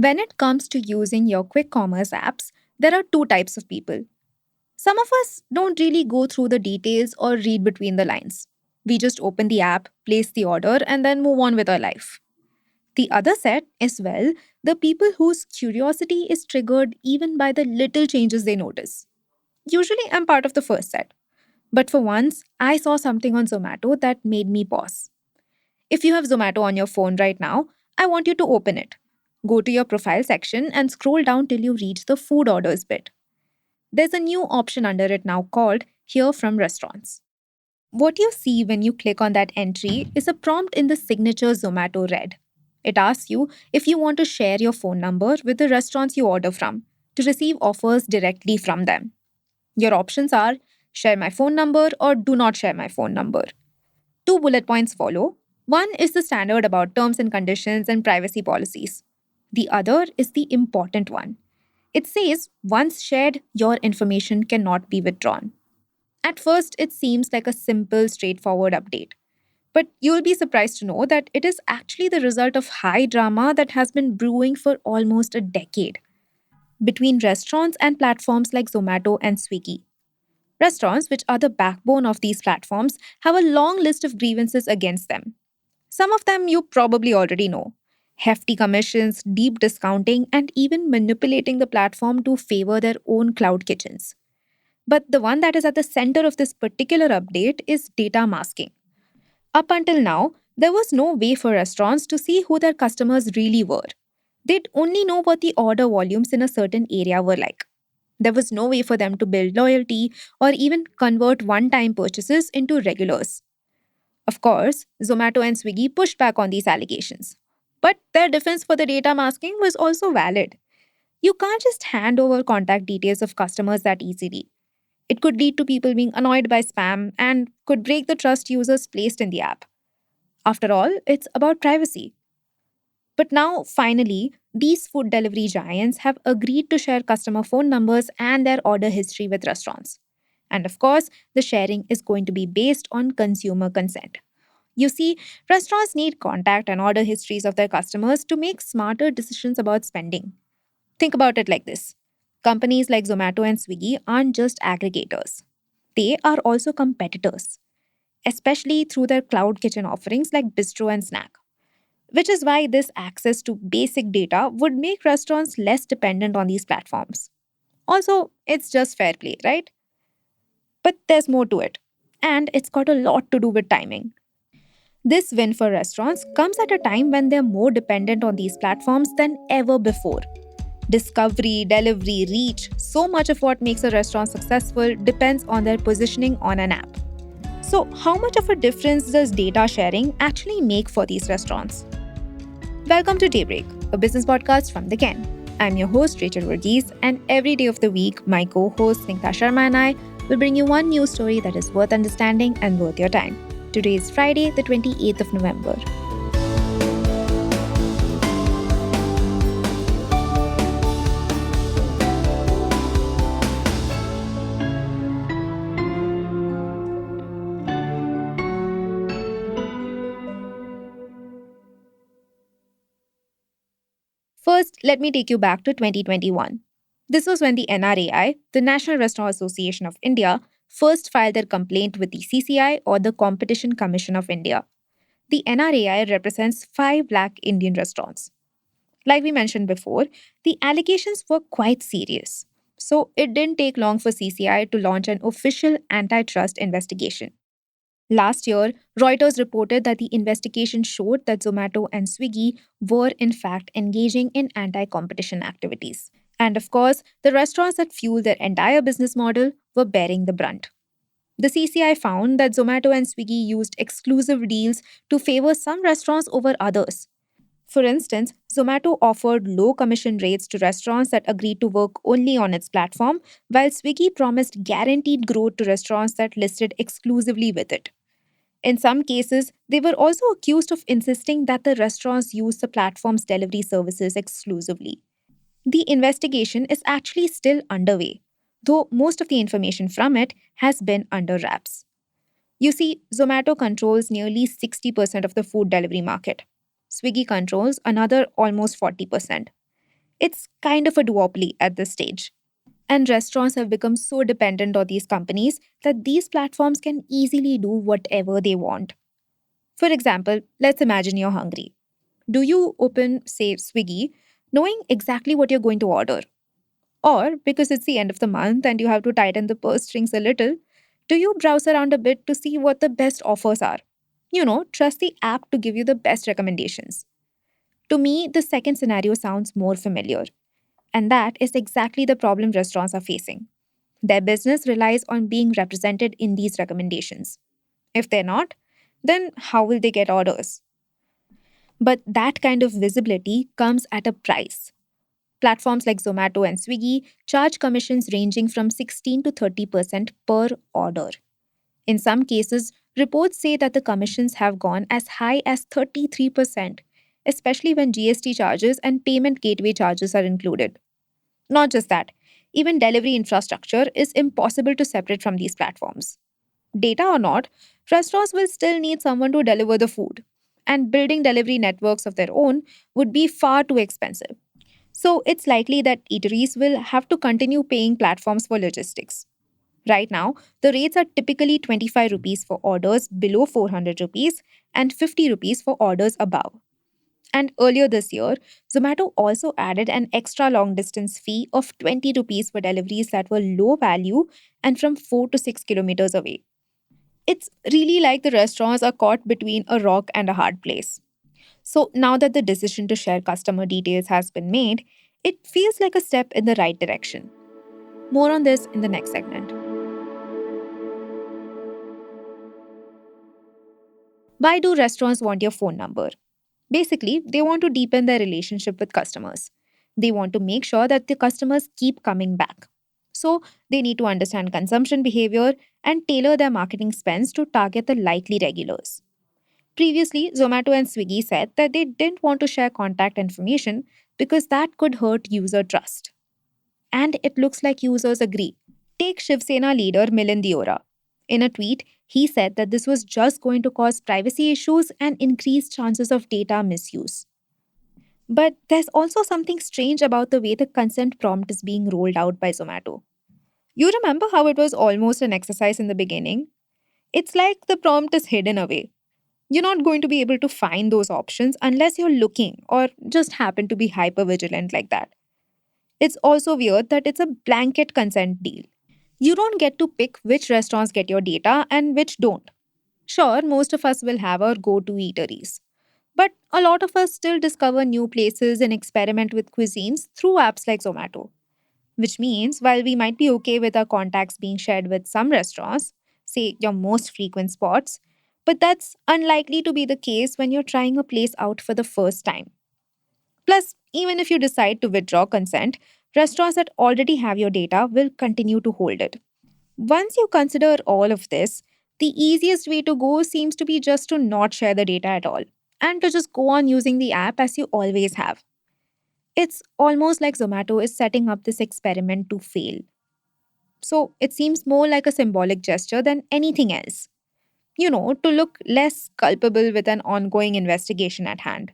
When it comes to using your quick commerce apps, there are two types of people. Some of us don't really go through the details or read between the lines. We just open the app, place the order, and then move on with our life. The other set is, well, the people whose curiosity is triggered even by the little changes they notice. Usually, I'm part of the first set. But for once, I saw something on Zomato that made me pause. If you have Zomato on your phone right now, I want you to open it. Go to your profile section and scroll down till you reach the food orders bit. There's a new option under it now called Hear from Restaurants. What you see when you click on that entry is a prompt in the signature Zomato red. It asks you if you want to share your phone number with the restaurants you order from to receive offers directly from them. Your options are share my phone number or do not share my phone number. Two bullet points follow. One is the standard about terms and conditions and privacy policies. The other is the important one. It says once shared, your information cannot be withdrawn. At first, it seems like a simple, straightforward update. But you'll be surprised to know that it is actually the result of high drama that has been brewing for almost a decade between restaurants and platforms like Zomato and Swiggy. Restaurants, which are the backbone of these platforms, have a long list of grievances against them. Some of them you probably already know: hefty commissions, deep discounting, and even manipulating the platform to favor their own cloud kitchens. But the one that is at the center of this particular update is data masking. Up until now, there was no way for restaurants to see who their customers really were. They'd only know what the order volumes in a certain area were like. There was no way for them to build loyalty or even convert one time purchases into regulars. Of course, Zomato and Swiggy pushed back on these allegations. But their defense for the data masking was also valid. You can't just hand over contact details of customers that easily. It could lead to people being annoyed by spam and could break the trust users placed in the app. After all, it's about privacy. But now, finally, these food delivery giants have agreed to share customer phone numbers and their order history with restaurants. And of course, the sharing is going to be based on consumer consent. You see, restaurants need contact and order histories of their customers to make smarter decisions about spending. Think about it like this: companies like Zomato and Swiggy aren't just aggregators, they are also competitors, especially through their cloud kitchen offerings like Bistro and Snack. Which is why this access to basic data would make restaurants less dependent on these platforms. Also, it's just fair play, right? But there's more to it. And it's got a lot to do with timing. This win for restaurants comes at a time when they're more dependent on these platforms than ever before. Discovery, delivery, reach, so much of what makes a restaurant successful depends on their positioning on an app. So, how much of a difference does data sharing actually make for these restaurants? Welcome to Daybreak, a business podcast from the Ken. I'm your host, Rachel Verghese, and every day of the week, my co-host, Snigdha Sharma, and I will bring you one news story that is worth understanding and worth your time. Today is Friday, the 28th of November. First, let me take you back to 2021. This was when the NRAI, the National Restaurant Association of India, first filed their complaint with the CCI, or the Competition Commission of India. The NRAI represents 5 lakh Indian restaurants. Like we mentioned before, the allegations were quite serious. So it didn't take long for CCI to launch an official antitrust investigation. Last year, Reuters reported that the investigation showed that Zomato and Swiggy were in fact engaging in anti competition activities. And of course, the restaurants that fuel their entire business model were bearing the brunt. The CCI found that Zomato and Swiggy used exclusive deals to favor some restaurants over others. For instance, Zomato offered low commission rates to restaurants that agreed to work only on its platform, while Swiggy promised guaranteed growth to restaurants that listed exclusively with it. In some cases, they were also accused of insisting that the restaurants use the platform's delivery services exclusively. The investigation is actually still underway, though most of the information from it has been under wraps. You see, Zomato controls nearly 60% of the food delivery market. Swiggy controls another almost 40%. It's kind of a duopoly at this stage. And restaurants have become so dependent on these companies that these platforms can easily do whatever they want. For example, let's imagine you're hungry. Do you open, say, Swiggy, knowing exactly what you're going to order? Or, because it's the end of the month and you have to tighten the purse strings a little, do you browse around a bit to see what the best offers are? Trust the app to give you the best recommendations. To me, the second scenario sounds more familiar. And that is exactly the problem restaurants are facing. Their business relies on being represented in these recommendations. If they're not, then how will they get orders? But that kind of visibility comes at a price. Platforms like Zomato and Swiggy charge commissions ranging from 16 to 30% per order. In some cases, reports say that the commissions have gone as high as 33%, especially when GST charges and payment gateway charges are included. Not just that, even delivery infrastructure is impossible to separate from these platforms. Data or not, restaurants will still need someone to deliver the food, and building delivery networks of their own would be far too expensive. So it's likely that eateries will have to continue paying platforms for logistics. Right now, the rates are typically 25 rupees for orders below 400 rupees and 50 rupees for orders above. And earlier this year, Zomato also added an extra long distance fee of 20 rupees for deliveries that were low value and from 4 to 6 kilometers away. It's really like the restaurants are caught between a rock and a hard place. So now that the decision to share customer details has been made, it feels like a step in the right direction. More on this in the next segment. Why do restaurants want your phone number? Basically, they want to deepen their relationship with customers. They want to make sure that the customers keep coming back. So, they need to understand consumption behavior and tailor their marketing spends to target the likely regulars. Previously, Zomato and Swiggy said that they didn't want to share contact information because that could hurt user trust. And it looks like users agree. Take Shiv Sena leader Milind Diora. In a tweet, he said that this was just going to cause privacy issues and increase chances of data misuse. But there's also something strange about the way the consent prompt is being rolled out by Zomato. You remember how it was almost an exercise in the beginning? It's like the prompt is hidden away. You're not going to be able to find those options unless you're looking or just happen to be hyper vigilant like that. It's also weird that it's a blanket consent deal. You don't get to pick which restaurants get your data and which don't. Sure, most of us will have our go to eateries. But a lot of us still discover new places and experiment with cuisines through apps like Zomato. Which means while we might be okay with our contacts being shared with some restaurants, say your most frequent spots, but that's unlikely to be the case when you're trying a place out for the first time. Plus, even if you decide to withdraw consent, restaurants that already have your data will continue to hold it. Once you consider all of this, the easiest way to go seems to be just to not share the data at all and to just go on using the app as you always have. It's almost like Zomato is setting up this experiment to fail. So it seems more like a symbolic gesture than anything else. To look less culpable with an ongoing investigation at hand.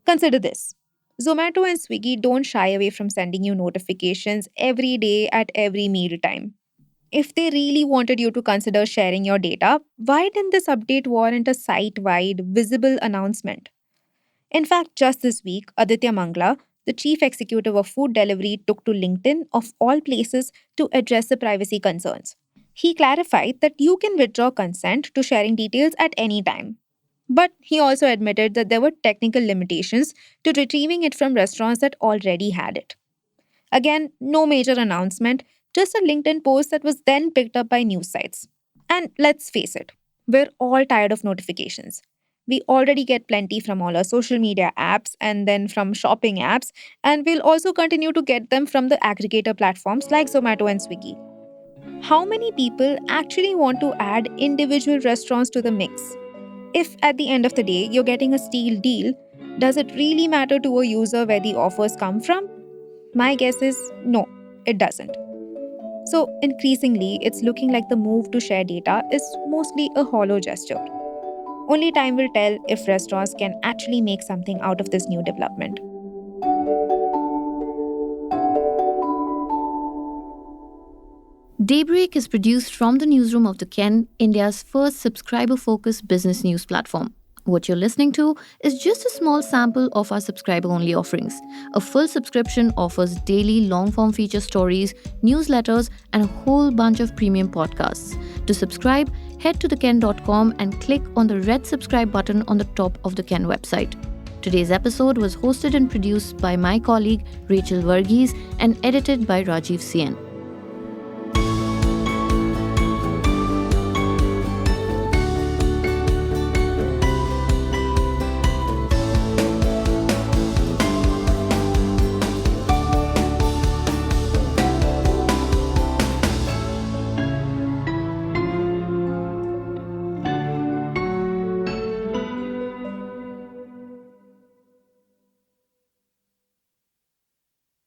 Consider this: Zomato and Swiggy don't shy away from sending you notifications every day at every meal time. If they really wanted you to consider sharing your data, why didn't this update warrant a site wide, visible announcement? In fact, just this week, Aditya Mangla, the chief executive of food delivery, took to LinkedIn, of all places, to address the privacy concerns. He clarified that you can withdraw consent to sharing details at any time. But he also admitted that there were technical limitations to retrieving it from restaurants that already had it. Again, no major announcement, just a LinkedIn post that was then picked up by news sites. And let's face it, we're all tired of notifications. We already get plenty from all our social media apps and then from shopping apps, and we'll also continue to get them from the aggregator platforms like Zomato and Swiggy. How many people actually want to add individual restaurants to the mix? If at the end of the day you're getting a steal deal, does it really matter to a user where the offers come from? My guess is no, it doesn't. So, increasingly, it's looking like the move to share data is mostly a hollow gesture. Only time will tell if restaurants can actually make something out of this new development. Daybreak is produced from the newsroom of the Ken, India's first subscriber-focused business news platform. What you're listening to is just a small sample of our subscriber-only offerings. A full subscription offers daily long-form feature stories, newsletters, and a whole bunch of premium podcasts. To subscribe, head to theken.com and click on the red subscribe button on the top of the Ken website. Today's episode was hosted and produced by my colleague Rachel Varghese and edited by Rajiv Sien.